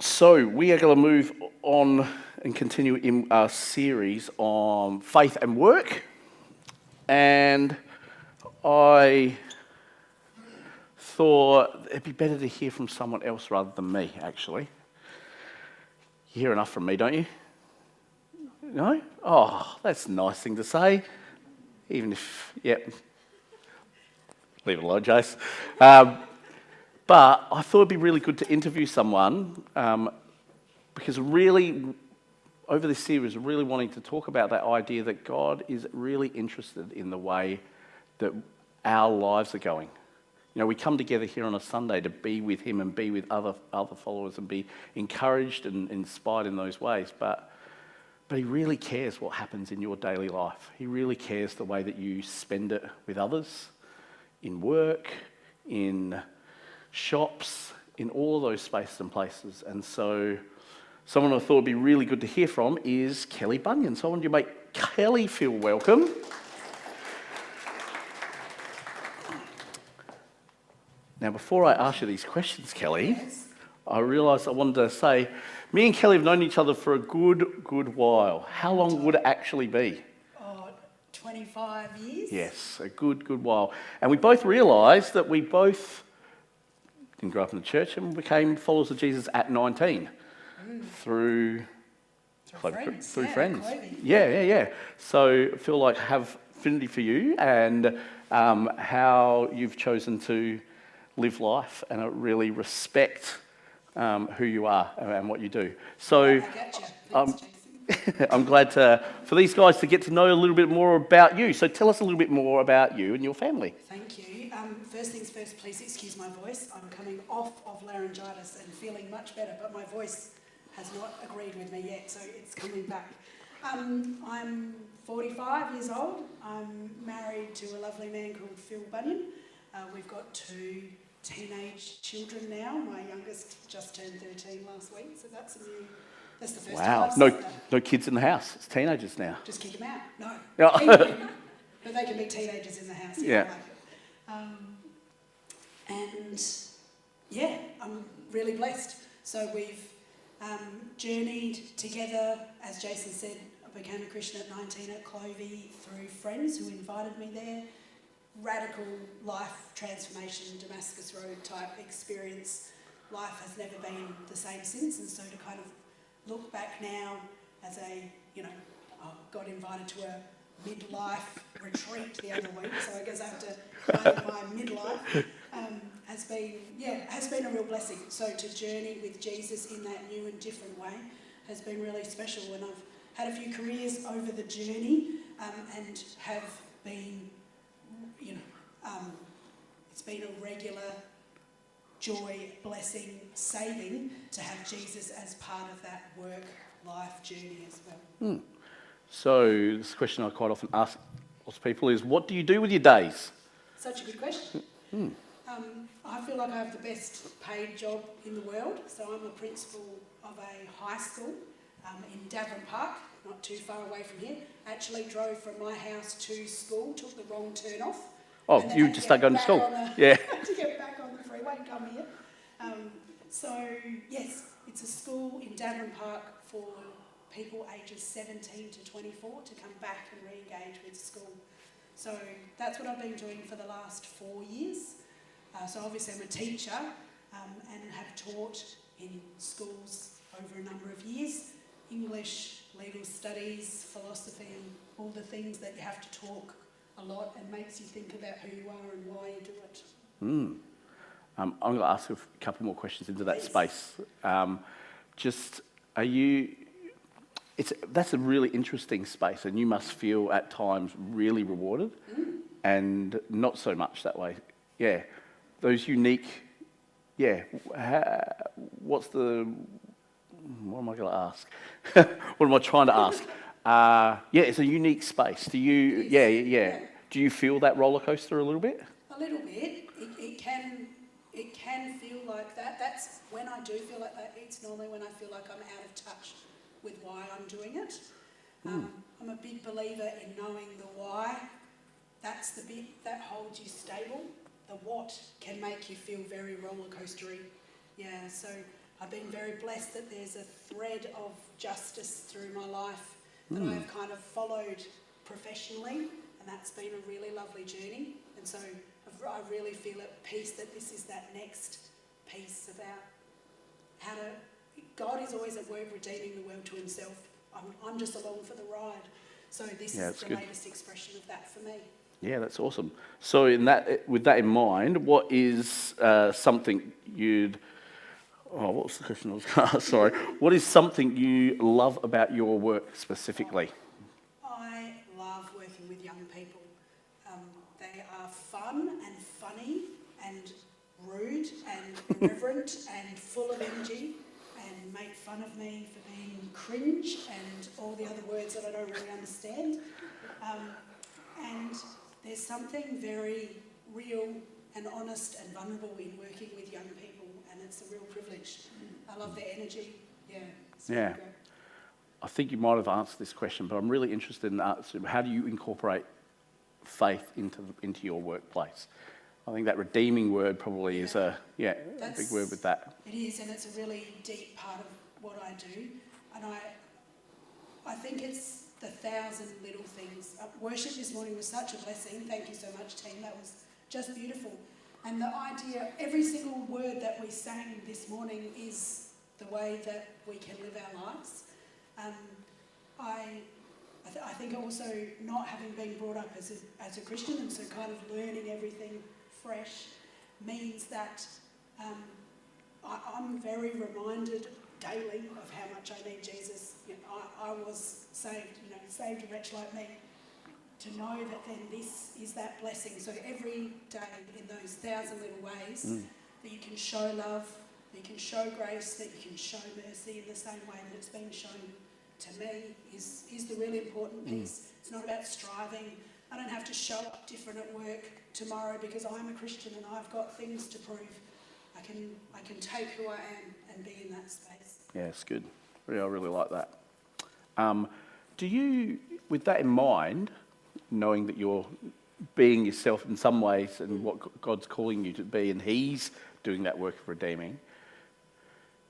So we are going to move on and continue in our series on faith and work. And I thought it'd be better to hear from someone else rather than me, actually. You hear enough from me, don't you? No? Oh, that's a nice thing to say. Even if, yep. Leave it alone, Jace. But I thought it'd be really good to interview someone because really, over this series, really wanting to talk about that idea that God is really interested in the way that our lives are going. You know, we come together here on a Sunday to be with Him and be with other followers and be encouraged and inspired in those ways. But He really cares what happens in your daily life. He really cares the way that you spend it with others, in work, in shops, in all of those spaces and places. And so someone I thought would be really good to hear from is Kelly Bunyan. So I wanted to make Kelly feel welcome. Now, before I ask you these questions, Kelly, Yes. I realised I wanted to say, me and Kelly have known each other for a good while. How long would it actually be? 25 years. Yes, a good while. And we both realised that we both didn't grow up in the church and became followers of Jesus at 19 through friends. Clovie. Yeah. So I feel like I have affinity for you and how you've chosen to live life, and I really respect who you are and what you do. So I get you. Thanks, Jason. I'm glad for these guys to get to know a little bit more about you. So tell us a little bit more about you and your family. Thank you. First things first, please excuse my voice. I'm coming off of laryngitis and feeling much better, but my voice has not agreed with me yet, so it's coming back. I'm 45 years old. I'm married to a lovely man called Phil Bunyan. We've got 2 teenage children now. My youngest just turned 13 last week, so that's the first time I've said that. No kids in the house. It's teenagers now. Just kick them out. No. Yeah. Keep them. But they can be teenagers in the house. Yeah. And yeah, I'm really blessed. So we've journeyed together, as Jason said. I became a Christian at 19 at Clovie through friends who invited me there. Radical life transformation, Damascus Road type experience. Life has never been the same since, and so to kind of look back now as I got invited to a midlife retreat the other week, so I guess I have to find my midlife, has been a real blessing. So to journey with Jesus in that new and different way has been really special, and I've had a few careers over the journey and have been, it's been a regular joy, blessing, saving to have Jesus as part of that work-life journey as well. So this question I quite often ask lots of people is, what do you do with your days? Such a good question. I feel like I have the best paid job in the world. So I'm a principal of a high school in Davern Park, not too far away from here. Actually drove from my house to school, took the wrong turn off. Oh, you just start going to school? Yeah. To get back on the freeway and come here. So yes, it's a school in Davern Park for people ages 17 to 24 to come back and re-engage with school. So that's what I've been doing for the last 4 years. So obviously I'm a teacher and have taught in schools over a number of years. English, legal studies, philosophy, and all the things that you have to talk a lot and makes you think about who you are and why you do it. I'm going to ask a couple more questions into that space. That's a really interesting space, and you must feel at times really rewarded and not so much that way. Yeah, those unique, what am I going to ask? What am I trying to ask? It's a unique space. Do you, do you feel that roller coaster a little bit? A little bit. It can feel like that. That's when I do feel like that. It's normally when I feel like I'm out of touch with why I'm doing it. I'm a big believer in knowing the why. That's the bit that holds you stable. The what can make you feel very roller coastery. Yeah, so I've been very blessed that there's a thread of justice through my life that I've kind of followed professionally, and that's been a really lovely journey. And so I really feel at peace that this is that next piece about how to... God is always at work redeeming the world to himself. I'm just along for the ride. So this is the latest expression of that for me. Yeah, that's awesome. So with that in mind, what is something you'd... Oh, what was the question I was going to ask? Sorry. What is something you love about your work specifically? I love working with young people. They are fun and funny and rude and irreverent and full of energy and make fun of me for being cringe and all the other words that I don't really understand. And there's something very real and honest and vulnerable in working with young people, and it's a real privilege. I love their energy. Yeah. I think you might have answered this question, but I'm really interested in answering. How do you incorporate faith into your workplace? I think that redeeming word probably is a big word with that. It is, and it's a really deep part of what I do. And I think it's the 1,000 little things. Worship this morning was such a blessing. Thank you so much, team. That was just beautiful. And the idea, every single word that we sang this morning is the way that we can live our lives. I think also not having been brought up as a Christian, and so kind of learning everything fresh, means that I'm very reminded daily of how much I need Jesus. You know, I was saved, saved a wretch like me, to know that then this is that blessing. So every day in those 1,000 little ways that you can show love, that you can show grace, that you can show mercy in the same way that it's been shown to me is the really important piece. It's not about striving. I don't have to show up different at work tomorrow because I'm a Christian and I've got things to prove. I can take who I am and be in that space. Yeah, it's good. I really like that. Do you, with that in mind, knowing that you're being yourself in some ways and what God's calling you to be, and He's doing that work of redeeming,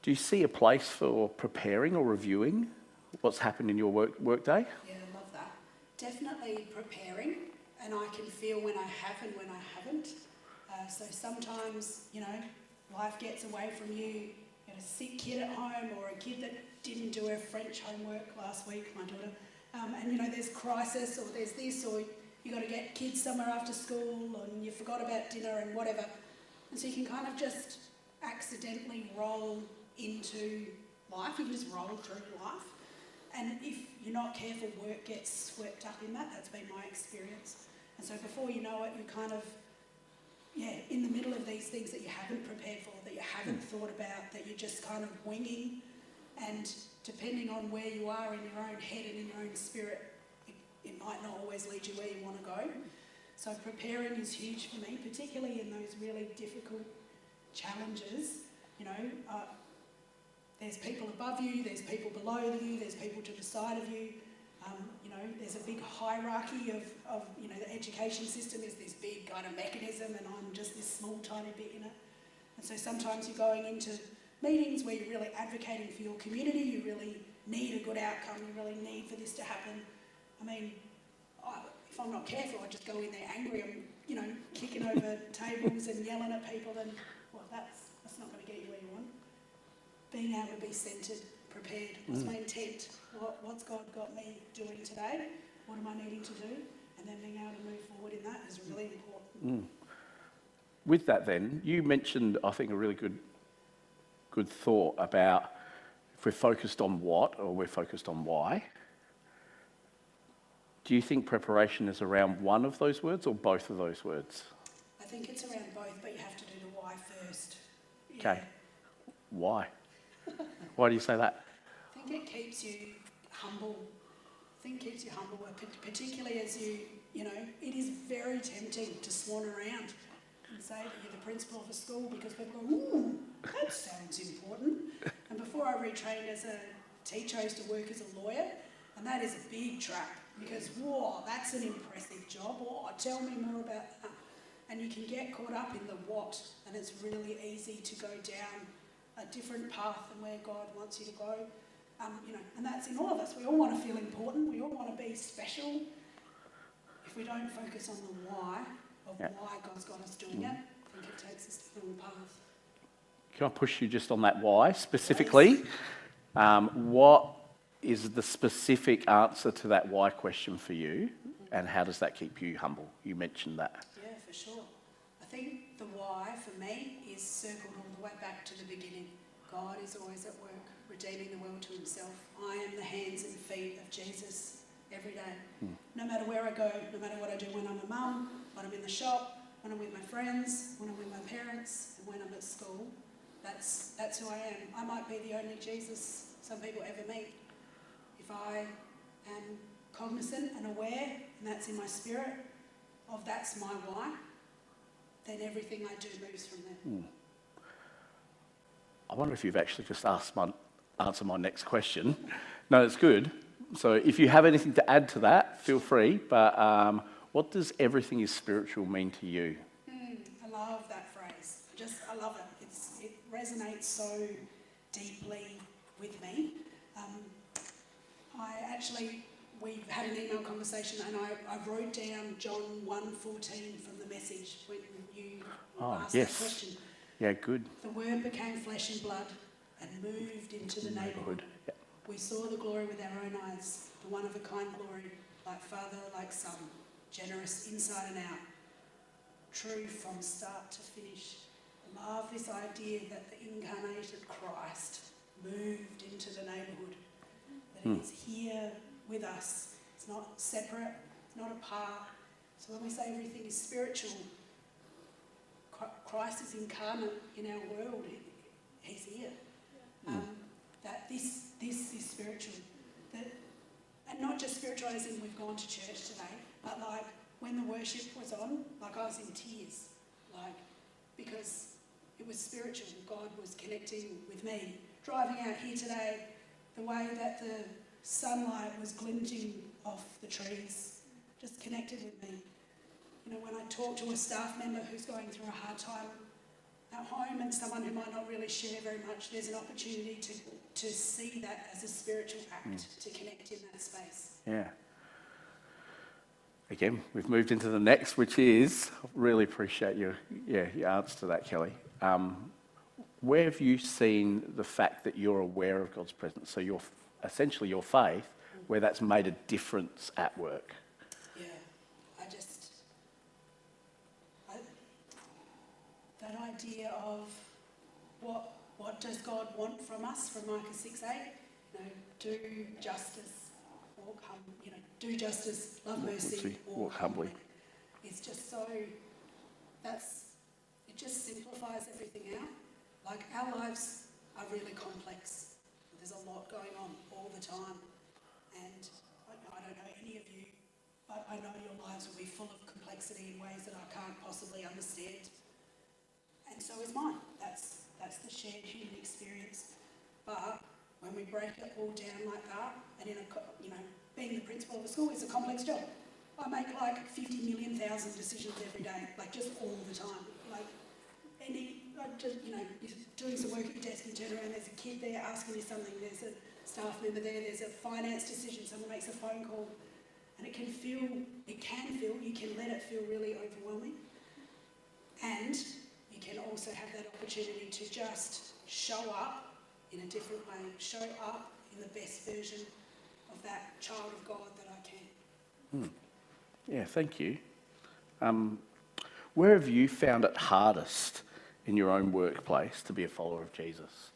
do you see a place for preparing or reviewing what's happened in your work day? Yeah, I love that. Definitely preparing, and I can feel when I have and when I haven't. So sometimes, life gets away from you. You got a sick kid at home, or a kid that didn't do her French homework last week, my daughter. And there's crisis, or there's this, or you got to get kids somewhere after school, and you forgot about dinner and whatever. And so you can kind of just accidentally roll into life. You can just roll through life. And if you're not careful, work gets swept up in that. That's been my experience. And so before you know it, you're kind of, in the middle of these things that you haven't prepared for, that you haven't thought about, that you're just kind of winging. And depending on where you are in your own head and in your own spirit, it might not always lead you where you want to go. So preparing is huge for me, particularly in those really difficult challenges. There's people above you, there's people below you, there's people to the side of you. There's a big hierarchy of the education system is this big kind of mechanism, and I'm just this small tiny bit in it. And so sometimes you're going into meetings where you're really advocating for your community, you really need a good outcome, you really need for this to happen. If I'm not careful, I just go in there angry, I'm, kicking over tables and yelling at people, and that's not going to get you where you want. Being able to be centred, prepared. What's my intent? What's God got me doing today? What am I needing to do? And then being able to move forward in that is really important. With that then, you mentioned, I think, a really good thought about if we're focused on what or we're focused on why. Do you think preparation is around one of those words or both of those words? I think it's around both, but you have to do the why first. Okay. Why? Why do you say that? I think it keeps you humble. Particularly as you it is very tempting to swan around and say that you're the principal of a school because people go, ooh, that sounds important. And before I retrained as a teacher, I used to work as a lawyer, and that is a big trap because, whoa, that's an impressive job. Oh, tell me more about that. And you can get caught up in the what, and it's really easy to go down a different path than where God wants you to go. And that's in all of us. We all want to feel important. We all want to be special. If we don't focus on the why of why God's got us doing it, I think it takes us to the wrong path. Can I push you just on that why specifically? What is the specific answer to that why question for you, and how does that keep you humble? You mentioned that. Yeah, for sure. I think the why for me is circled all the way back to the beginning. God is always at work, redeeming the world to himself. I am the hands and feet of Jesus every day. No matter where I go, no matter what I do when I'm a mum, when I'm in the shop, when I'm with my friends, when I'm with my parents, and when I'm at school, that's who I am. I might be the only Jesus some people ever meet. If I am cognizant and aware, and that's in my spirit, of that's my why, then everything I do moves from there. I wonder if you've actually just answered my next question. No, it's good. So if you have anything to add to that, feel free. But what does everything is spiritual mean to you? I love that phrase. I love it. It resonates so deeply with me. We've had an email conversation, and I wrote down John 1:14 from the Message when you asked that question. Yeah, good. The Word became flesh and blood and moved into the neighbourhood. Yep. We saw the glory with our own eyes, the one-of-a-kind glory, like Father, like Son, generous inside and out, true from start to finish. I love this idea that the incarnated Christ moved into the neighbourhood, that he is here with us. It's not separate, it's not apart. So when we say everything is spiritual, Christ is incarnate in our world. He's here. That this is spiritual. And not just spiritual as in we've gone to church today, but like when the worship was on, like I was in tears, because it was spiritual. God was connecting with me. Driving out here today, the way that the sunlight was glinting off the trees just connected with me. When I talk to a staff member who's going through a hard time at home and someone who might not really share very much, there's an opportunity to see that as a spiritual act, to connect in that space. Yeah. Again, we've moved into the next, which is, really appreciate your answer to that, Kelly. Where have you seen the fact that you're aware of God's presence, so essentially your faith, where that's made a difference at work? Yeah, that idea of what does God want from us, from Micah 6:8? Do justice, walk humbly. Do justice, love mercy, walk humbly. It's just so it just simplifies everything out. Like our lives are really complex. There's a lot going on all the time, and I don't know any of you, but I know your lives will be full of complexity in ways that I can't possibly understand. And so is mine. That's the shared human experience. But when we break it all down like that, and being the principal of a school is a complex job. I make 50 million thousand decisions every day, just all the time. You're doing some work at your desk, you turn around, there's a kid there asking you something, there's a staff member there, there's a finance decision, someone makes a phone call, and you can let it feel really overwhelming. And you can also have that opportunity to just show up in a different way, show up in the best version of that child of God that I can. Yeah, thank you. Where have you found it hardest in your own workplace to be a follower of Jesus?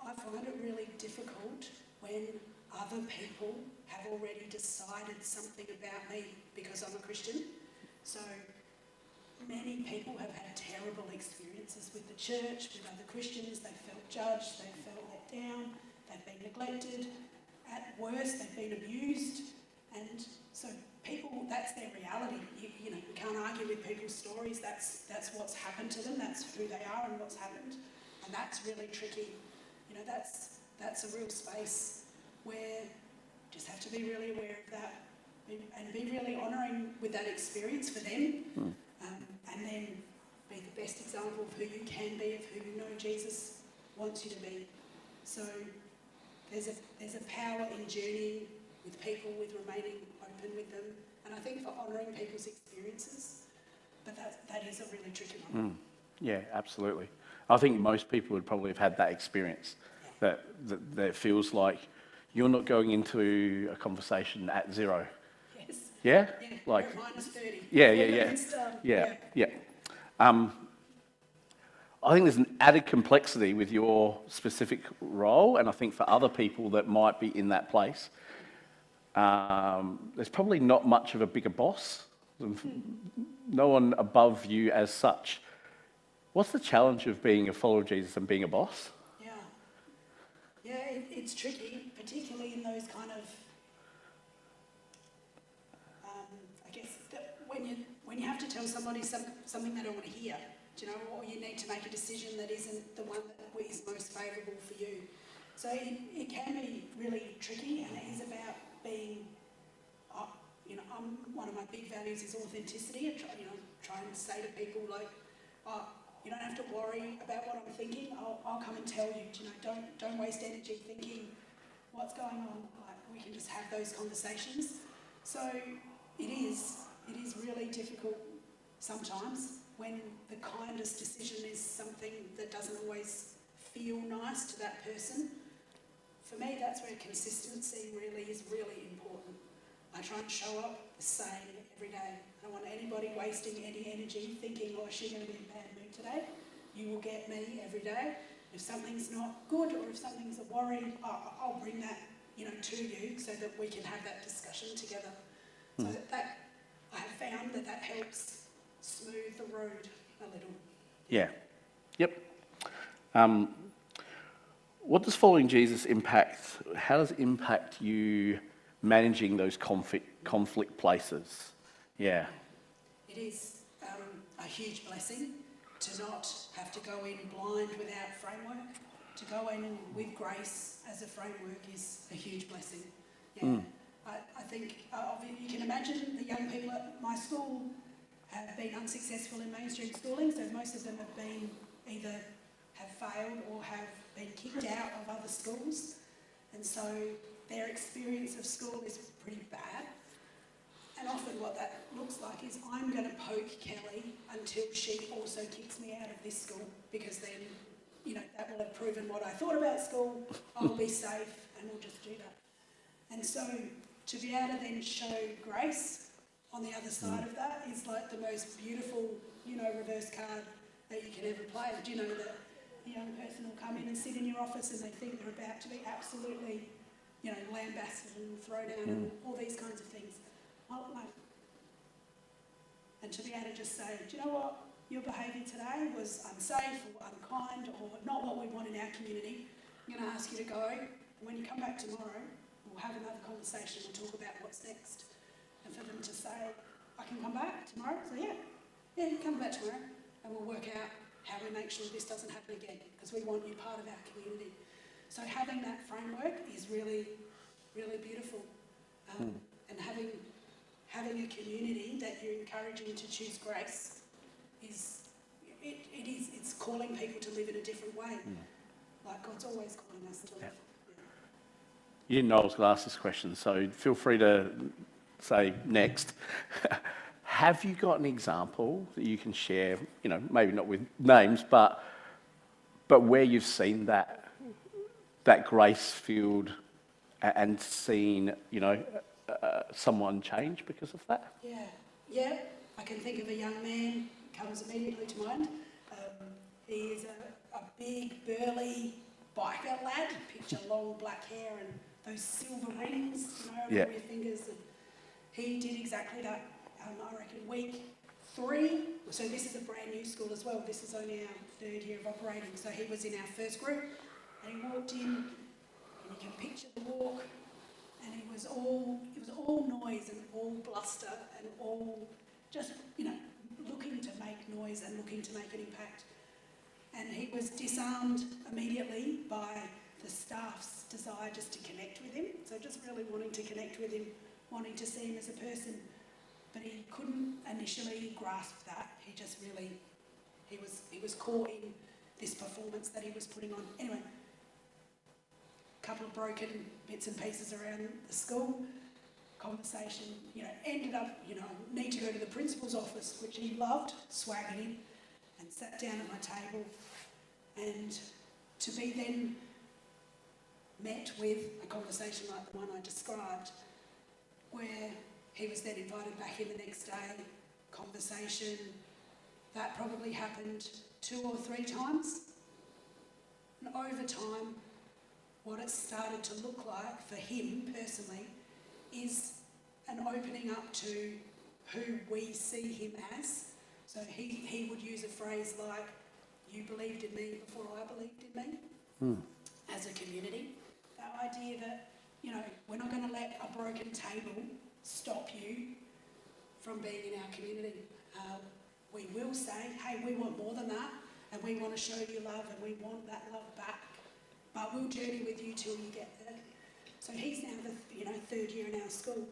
I find it really difficult when other people have already decided something about me because I'm a Christian. So many people have had terrible experiences with the church, with other Christians. They felt judged, they felt let down, they've been neglected. At worst, they've been abused. And so people, that's their reality. You can't argue with people's stories. That's what's happened to them. That's who they are and what's happened. And that's really tricky. That's a real space where you just have to be really aware of that and be really honouring with that experience for them. And then be the best example of who you can be, of who you know Jesus wants you to be. So there's a power in journeying with people, with remaining open with them, and I think for honouring people's experiences, but that is a really tricky one. Yeah, absolutely. I think most people would probably have had that experience, that it feels like you're not going into a conversation at zero. Yes. Yeah? Yeah, Like, you're at -30. Yeah. I think there's an added complexity with your specific role, and I think for other people that might be in that place, there's probably not much of a bigger boss, no one above you as such. What's the challenge of being a follower of Jesus and being a boss? Yeah, it's tricky, particularly in those kind of, I guess, when you have to tell somebody something they don't want to hear, do you know, or you need to make a decision that isn't the one that is most favourable for you. So it can be really tricky, and it is about being, one of my big values is authenticity. I try and say to people like, you don't have to worry about what I'm thinking. I'll come and tell you. Don't waste energy thinking what's going on. Like, we can just have those conversations. So it is really difficult sometimes when the kindest decision is something that doesn't always feel nice to that person. For me, that's where consistency is really important. I try and show up the same every day. I don't want anybody wasting any energy thinking, is she going to be in a bad mood today? You will get me every day. If something's not good or if something's a worry, I'll bring that, to you so that we can have that discussion together. So that I have found that helps smooth the road a little. Yeah. Yep. What does following Jesus how does it impact you managing those conflict places? Yeah. It is a huge blessing to not have to go in blind without framework. To go in with grace as a framework is a huge blessing. Yeah. I think you can imagine the young people at my school have been unsuccessful in mainstream schooling, so most of them have been either have failed or have been kicked out of other schools, and so their experience of school is pretty bad. And often what that looks like is I'm going to poke Kelly until she also kicks me out of this school, because then, that will have proven what I thought about school, I'll be safe, and we'll just do that. And so to be able to then show grace on the other side of that is like the most beautiful, reverse card that you can ever play. Do you know that the young person will come in and sit in your office and they think they're about to be absolutely, lambasted and thrown out and all these kinds of things. And to be able to just say, do you know what? Your behaviour today was unsafe or unkind or not what we want in our community. I'm going to ask you to go. And when you come back tomorrow, we'll have another conversation and talk about what's next. And for them to say, I can come back tomorrow? So yeah, you come back tomorrow and we'll work out how we make sure this doesn't happen again, because we want you part of our community. So having that framework is really, really beautiful. And having a community that you're encouraging to choose grace it's calling people to live in a different way. Like God's always calling us to live. You didn't know I was going to ask this question, so feel free to say next. Have you got an example that you can share, maybe not with names, but where you've seen that grace-filled and seen, someone change because of that? Yeah. I can think of a young man comes immediately to mind. He is a big, burly biker lad. Picture long black hair and those silver rings, around your fingers. And he did exactly that. I reckon week 3. So this is a brand new school as well. This is only our 3rd year of operating. So he was in our first group, and he walked in, and you can picture the walk. And it was all noise and all bluster and all just, looking to make noise and looking to make an impact. And he was disarmed immediately by the staff's desire just to connect with him. So just really wanting to connect with him, wanting to see him as a person. But he couldn't initially grasp that. He He was caught in this performance that he was putting on. Anyway, a couple of broken bits and pieces around the school. Conversation, ended up, need to go to the principal's office, which he loved, swaggered in, and sat down at my table. And to be then met with a conversation like the one I described, where he was then invited back in the next day, conversation, that probably happened 2 or 3 times. And over time, what it started to look like for him personally is an opening up to who we see him as. So he would use a phrase like, "You believed in me before I believed in me," as a community. That idea that, we're not going to let a broken table stop you from being in our community. We will say, hey, we want more than that, and we want to show you love, and we want that love back, but we'll journey with you till you get there. So he's now the 3rd year in our school.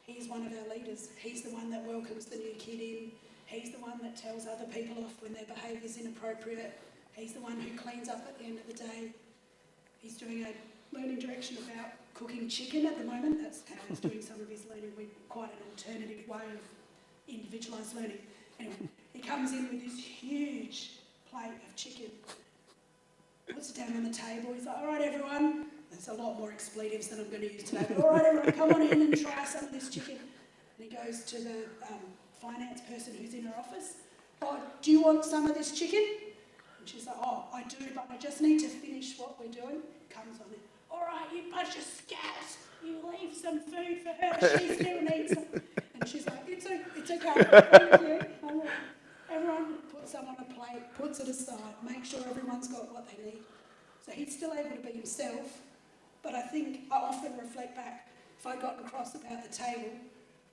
He's one of our leaders. He's the one that welcomes the new kid in. He's the one that tells other people off when their behaviour's inappropriate. He's the one who cleans up at the end of the day. He's doing a learning direction about cooking chicken at the moment. That's how he's doing some of his learning. We're quite an alternative way of individualised learning. Anyway, he comes in with this huge plate of chicken, puts it down on the table. He's like, all right, everyone. There's a lot more expletives than I'm going to use today. But all right, everyone, come on in and try some of this chicken. And he goes to the finance person who's in her office. Oh, do you want some of this chicken? And she's like, oh, I do, but I just need to finish what we're doing. Comes on in. All right, you bunch of scats. You leave some food for her. She still needs some. And she's like, it's okay. Thank you. Everyone puts some on a plate, puts it aside, make sure everyone's got what they need. So he's still able to be himself. But I think I often reflect back, if I'd gotten cross about the table,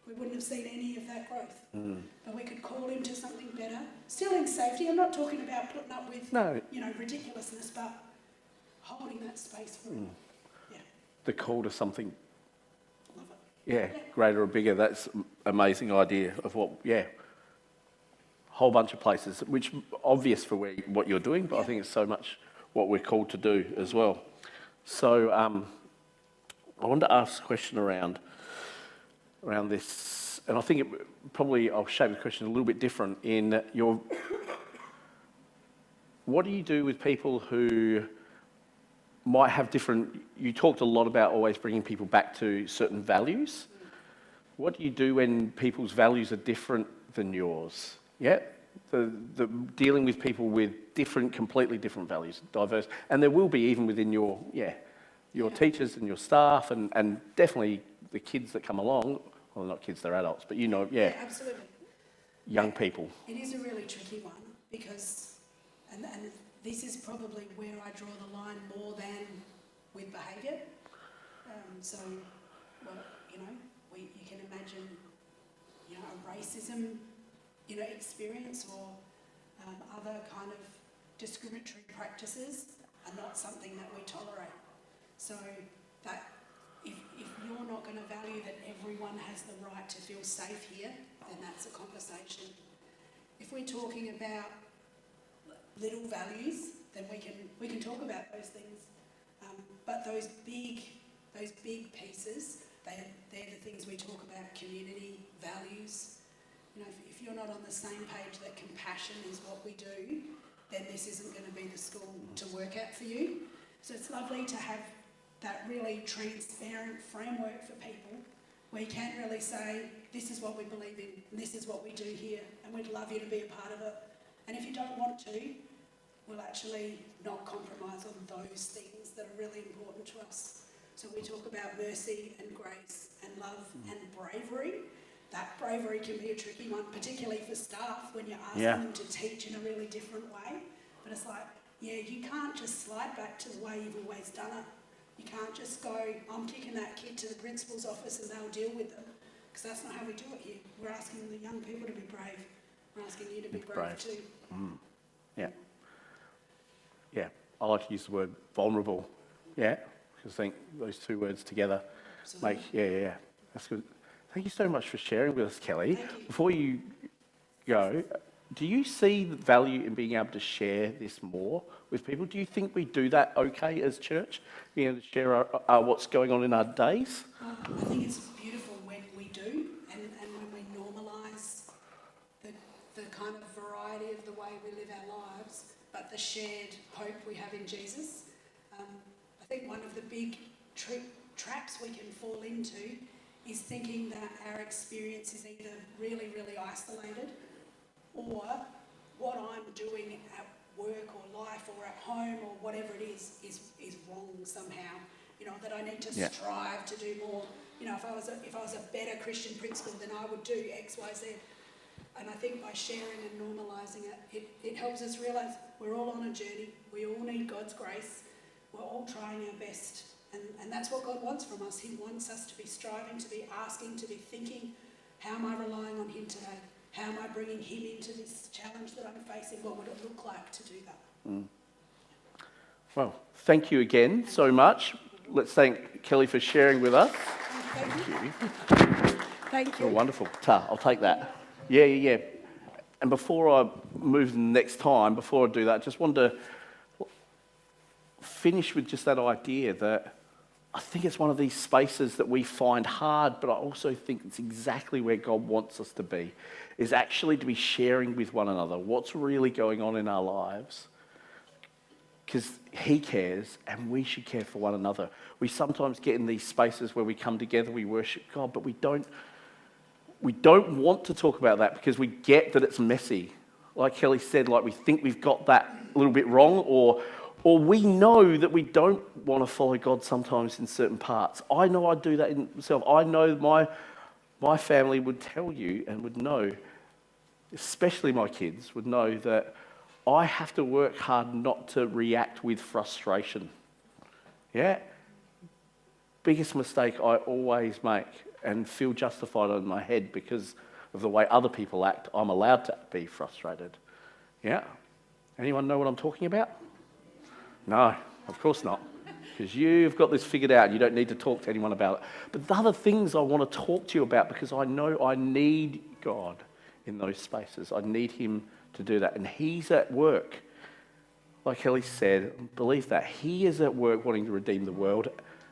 we wouldn't have seen any of that growth. But we could call him to something better. Still in safety. I'm not talking about putting up with ridiculousness, but holding that space for him. Yeah. The call to something, Love it. greater or bigger. That's an amazing idea of whole bunch of places, which obvious for what you're doing, but I think it's so much what we're called to do as well. So I wanted to ask a question around this, and I think I'll shape the question a little bit different in what do you do with people who might have different, you talked a lot about always bringing people back to certain values. What do you do when people's values are different than yours? Yeah? The dealing with people with completely different values, diverse, and there will be even within your teachers and your staff, and definitely the kids that come along. Well, not kids, they're adults, but absolutely. Young people. It is a really tricky one because, and this is probably where I draw the line more than with behaviour. You can imagine, a racism, experience or other kind of discriminatory practices are not something that we tolerate. So that if you're not going to value that everyone has the right to feel safe here, then that's a conversation. If we're talking about little values, then we can talk about those things. But those big pieces, they're the things we talk about: community, values. If you're not on the same page that compassion is what we do, then this isn't going to be the school to work at for you. So it's lovely to have that really transparent framework for people where you can really say, this is what we believe in, and this is what we do here, and we'd love you to be a part of it. And if you don't want to, we'll actually not compromise on those things that are really important to us. So we talk about mercy and grace and love and bravery. That bravery can be a tricky one, particularly for staff when you're asking them to teach in a really different way. But it's like, you can't just slide back to the way you've always done it. You can't just go, I'm kicking that kid to the principal's office and they'll deal with them. Because that's not how we do it here. We're asking the young people to be brave. We're asking you to be brave too. Yeah. Yeah. I like to use the word vulnerable. Yeah. Because I think those two words together make, That's good. Thank you so much for sharing with us, Kelly. Thank you. Before you go, do you see the value in being able to share this more with people? Do you think we do that okay as church? Being able to share what's going on in our days? I think it's beautiful when we do, and when we normalise the kind of variety of the way we live our lives, but the shared hope we have in Jesus. I think one of the big traps we can fall into is thinking that our experience is either really, really isolated, or what I'm doing at work or life or at home or whatever it is wrong somehow. You know, that I need to strive to do more. You know, if I was a better Christian principal, then I would do X, Y, Z. And I think by sharing and normalising it helps us realise we're all on a journey. We all need God's grace. We're all trying our best. And that's what God wants from us. He wants us to be striving, to be asking, to be thinking, how am I relying on him today? How am I bringing him into this challenge that I'm facing? What would it look like to do that? Well, thank you again so much. Let's thank Kelly for sharing with us. Thank you. Thank you. Oh, wonderful. I'll take that. Yeah. And before I move next time, before I do that, I just wanted to finish with just that idea that I think it's one of these spaces that we find hard, but I also think it's exactly where God wants us to be, is actually to be sharing with one another what's really going on in our lives. Because he cares, and we should care for one another. We sometimes get in these spaces where we come together, we worship God, but we don't want to talk about that because we get that it's messy. Like Kelly said, like we think we've got that a little bit wrong, or we know that we don't want to follow God sometimes in certain parts. I know I do that in myself. I know my family would tell you and would know, especially my kids, would know that I have to work hard not to react with frustration. Yeah? Biggest mistake I always make and feel justified in my head because of the way other people act. I'm allowed to be frustrated. Yeah? Anyone know what I'm talking about? No, of course not. Because you've got this figured out. You don't need to talk to anyone about it. But the other things I want to talk to you about, because I know I need God in those spaces. I need him to do that. And he's at work. Like Kelly said, believe that. He is at work wanting to redeem the world.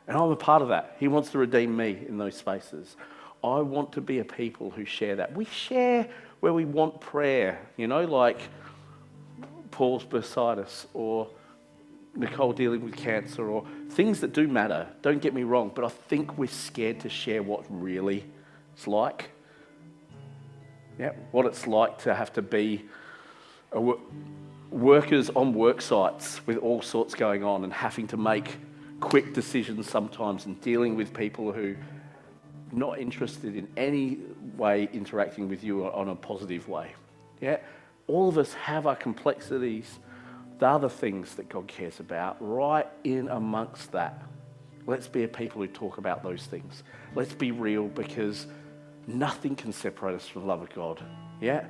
And I'm a part of that. He wants to redeem me in those spaces. I want to be a people who share that. We share where we want prayer, you know, like Paul's beside us, or Nicole dealing with cancer, or things that do matter. Don't get me wrong, but I think we're scared to share what really it's like. Yeah, what it's like to have to be workers on work sites with all sorts going on and having to make quick decisions sometimes and dealing with people who are not interested in any way interacting with you on a positive way. Yeah, all of us have our complexities, the other things that God cares about, right in amongst that. Let's be a people who talk about those things. Let's be real, because nothing can separate us from the love of God. Yeah?